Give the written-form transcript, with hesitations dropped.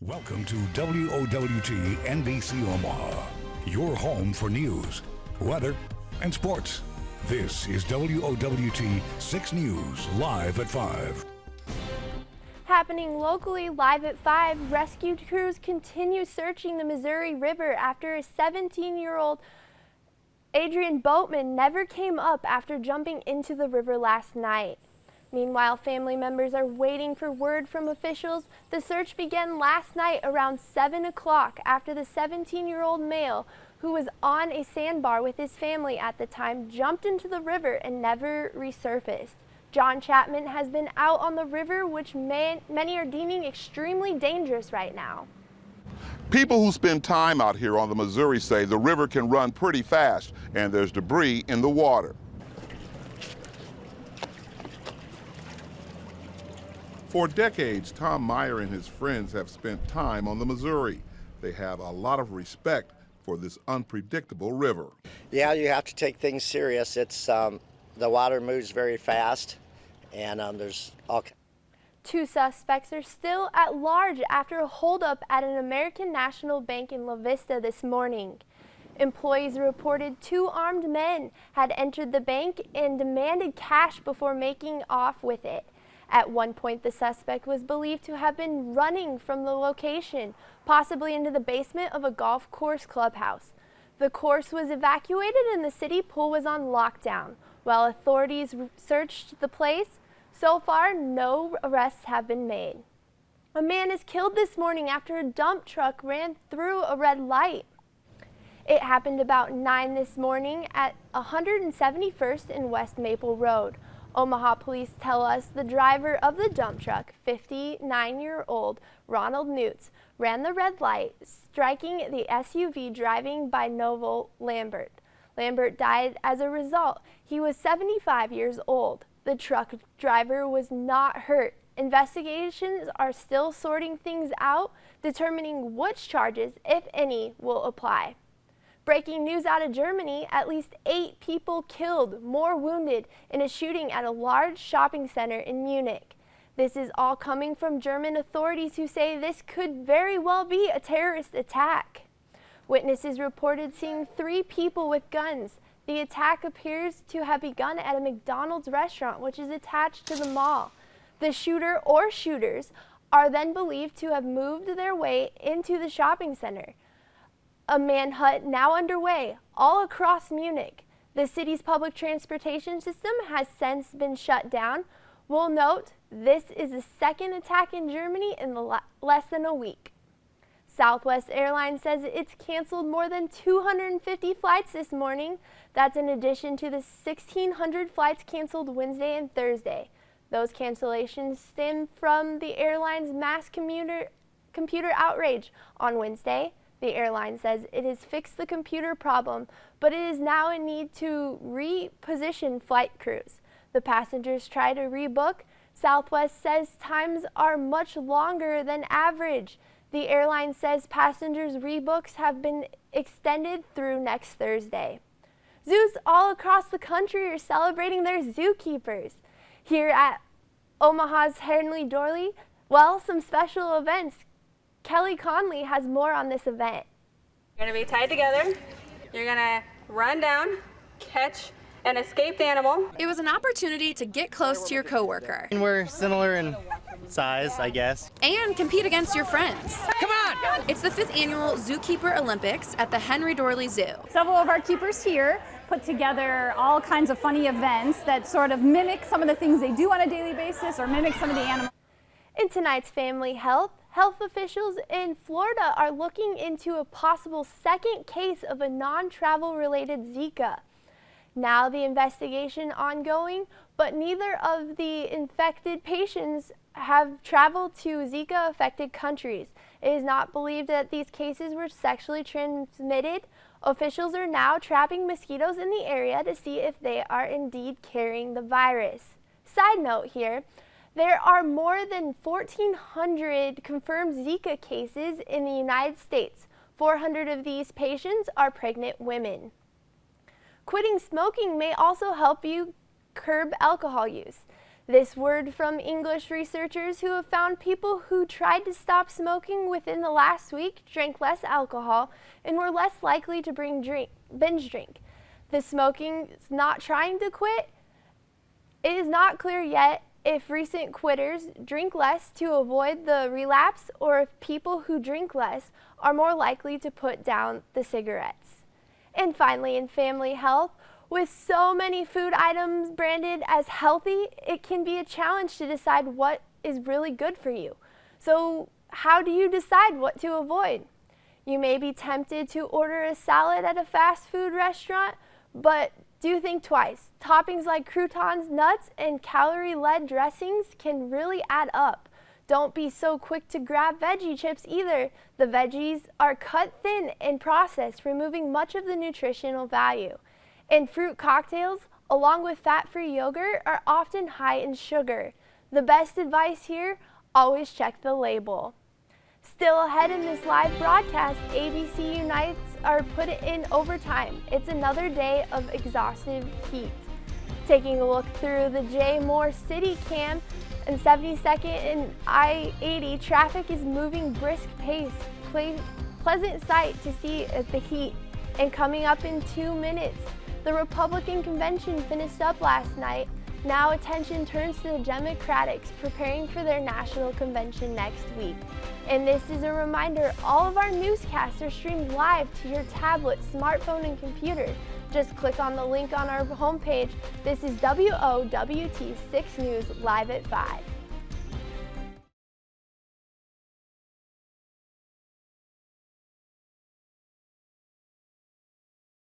Welcome to WOWT NBC Omaha, your home for news, weather, and sports. This is WOWT 6 News, live at 5. Happening locally live at 5, rescue crews continue searching the Missouri River after a 17-year-old Adrian Boatman never came up after jumping into the river last night. Meanwhile, family members are waiting for word from officials. The search began last night around 7 o'clock after the 17-year-old male, who was on a sandbar with his family at the time, jumped into the river and never resurfaced. John Chapman has been out on the river, which many are deeming extremely dangerous right now. People who spend time out here on the Missouri say the river can run pretty fast and there's debris in the water. For decades, Tom Meyer and his friends have spent time on the Missouri. They have a lot of respect for this unpredictable river. Yeah, you have to take things serious. It's the water moves very fast, and there's all. 2 suspects are still at large after a holdup at an American National Bank in La Vista this morning. Employees reported 2 armed men had entered the bank and demanded cash before making off with it. At one point, the suspect was believed to have been running from the location, possibly into the basement of a golf course clubhouse. The course was evacuated and the city pool was on lockdown. While authorities searched the place, so far no arrests have been made. A man is killed this morning after a dump truck ran through a red light. It happened about 9 this morning at 171st and West Maple Road. Omaha police tell us the driver of the dump truck, 59-year-old Ronald Newts, ran the red light, striking the SUV driving by Novel Lambert. Lambert died as a result. He was 75 years old. The truck driver was not hurt. Investigations are still sorting things out, determining which charges, if any, will apply. Breaking news out of Germany, at least 8 people killed, more wounded in a shooting at a large shopping center in Munich. This is all coming from German authorities who say this could very well be a terrorist attack. Witnesses reported seeing 3 people with guns. The attack appears to have begun at a McDonald's restaurant, which is attached to the mall. The shooter or shooters are then believed to have moved their way into the shopping center. A manhunt now underway all across Munich. The city's public transportation system has since been shut down. We'll note this is the 2nd attack in Germany in less than a week. Southwest Airlines says it's canceled more than 250 flights this morning. That's in addition to the 1,600 flights canceled Wednesday and Thursday. Those cancellations stem from the airline's mass computer outrage on Wednesday. The airline says it has fixed the computer problem, but it is now in need to reposition flight crews. The passengers try to rebook. Southwest says times are much longer than average. The airline says passengers' rebooks have been extended through next Thursday. Zoos all across the country are celebrating their zookeepers. Here at Omaha's Henry Doorly, well, some special events. Kelly Conley has more on this event. You're going to be tied together. You're going to run down, catch an escaped animal. It was an opportunity to get close to your coworker. And we're similar in size, I guess. And compete against your friends. Come on! It's the 5th annual Zookeeper Olympics at the Henry Doorly Zoo. Several of our keepers here put together all kinds of funny events that sort of mimic some of the things they do on a daily basis or mimic some of the animals. In tonight's Family Health officials in Florida are looking into a possible 2nd case of a non-travel related Zika. Now the investigation ongoing, but neither of the infected patients have traveled to Zika affected countries. It is not believed that these cases were sexually transmitted. Officials are now trapping mosquitoes in the area to see if they are indeed carrying the virus. Side note here, there are more than 1,400 confirmed Zika cases in the United States. 400 of these patients are pregnant women. Quitting smoking may also help you curb alcohol use. This word from English researchers who have found people who tried to stop smoking within the last week drank less alcohol and were less likely to binge drink. The smoking is not trying to quit. It is not clear yet if recent quitters drink less to avoid the relapse or if people who drink less are more likely to put down the cigarettes. And finally, in family health, with so many food items branded as healthy, it can be a challenge to decide what is really good for you. So how do you decide what to avoid? You may be tempted to order a salad at a fast food restaurant, but do think twice. Toppings like croutons, nuts, and calorie-led dressings can really add up. Don't be so quick to grab veggie chips either. The veggies are cut thin and processed, removing much of the nutritional value. And fruit cocktails, along with fat-free yogurt, are often high in sugar. The best advice here, always check the label. Still ahead in this live broadcast, ABC Unites are put in overtime. It's another day of exhaustive heat. Taking a look through the J. Moore City Cam and 72nd and I-80, traffic is moving brisk pace. Pleasant sight to see the heat. And coming up in 2 minutes, the Republican convention finished up last night. Now attention turns to the Democrats preparing for their national convention next week. And this is a reminder, all of our newscasts are streamed live to your tablet, smartphone, and computer. Just click on the link on our homepage. This is WOWT 6 News live at 5.